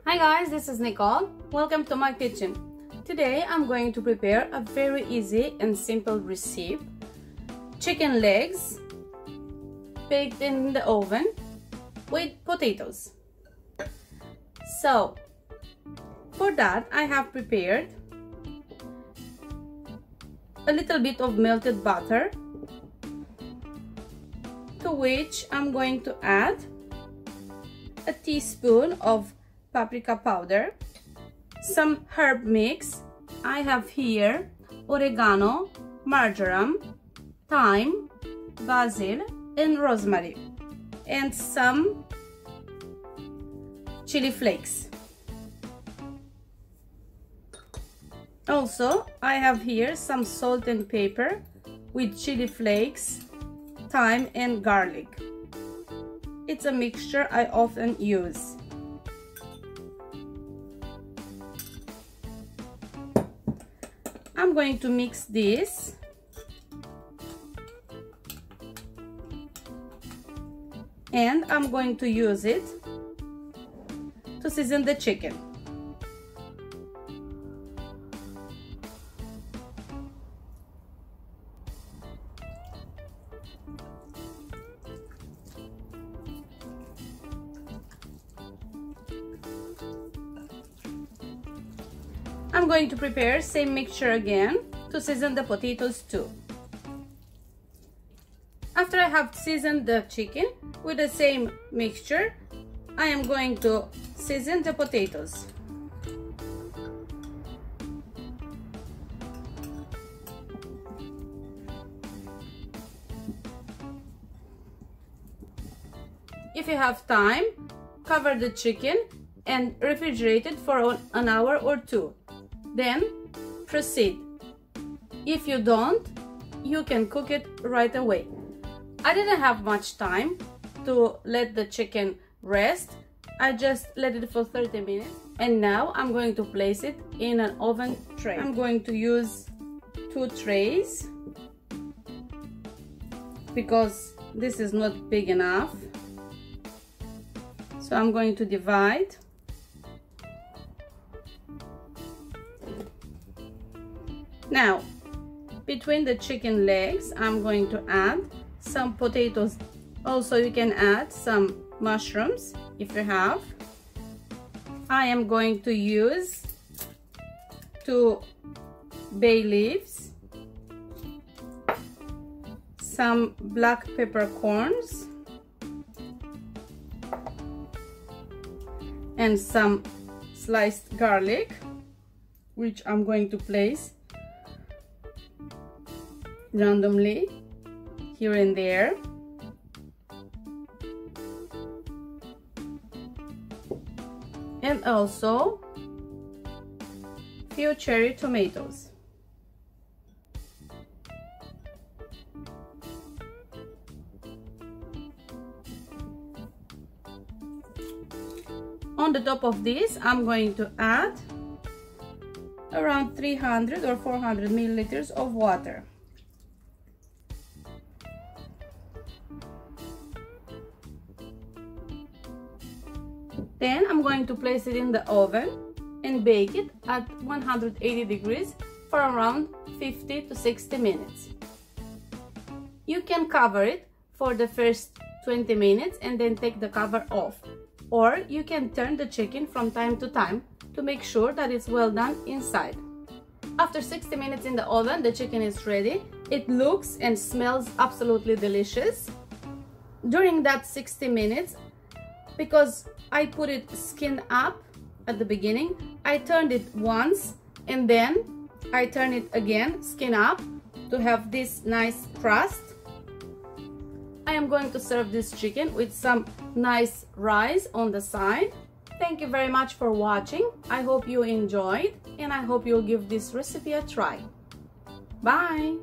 Hi guys, this is Nicole. Welcome to my kitchen. Today I'm going to prepare a very easy and simple recipe. Chicken legs baked in the oven with potatoes. So, for that I have prepared a little bit of melted butter, to which I'm going to add a teaspoon of paprika powder, some herb mix. I have here oregano, marjoram, thyme, basil, and rosemary, and some chili flakes. Also, I have here some salt and pepper with chili flakes, thyme, and garlic. It's a mixture I often use. I'm going to mix this and I'm going to use it to season the chicken. I'm going to prepare same mixture again to season the potatoes too. After I have seasoned the chicken with the same mixture, I am going to season the potatoes. If you have time, cover the chicken and refrigerate it for an hour or two. Then proceed. If you don't, you can cook it right away. I didn't have much time to let the chicken rest. I just let it for 30 minutes. And now I'm going to place it in an oven tray. I'm going to use 2 trays because this is not big enough. So I'm going to divide. Now, between the chicken legs, I'm going to add some potatoes. Also, you can add some mushrooms if you have. I am going to use 2 bay leaves, some black peppercorns, and some sliced garlic, which I'm going to place randomly here and there. And also few cherry tomatoes. On the top of this, I'm going to add around 300 or 400 milliliters of water. Then I'm going to place it in the oven and bake it at 180 degrees for around 50 to 60 minutes. You can cover it for the first 20 minutes and then take the cover off. Or you can turn the chicken from time to time to make sure that it's well done inside. After 60 minutes in the oven, the chicken is ready. It looks and smells absolutely delicious. During that 60 minutes, because I put it skin up at the beginning, I turned it once and then I turn it again skin up to have this nice crust. I am going to serve this chicken with some nice rice on the side. Thank you very much for watching. I hope you enjoyed and I hope you'll give this recipe a try. Bye!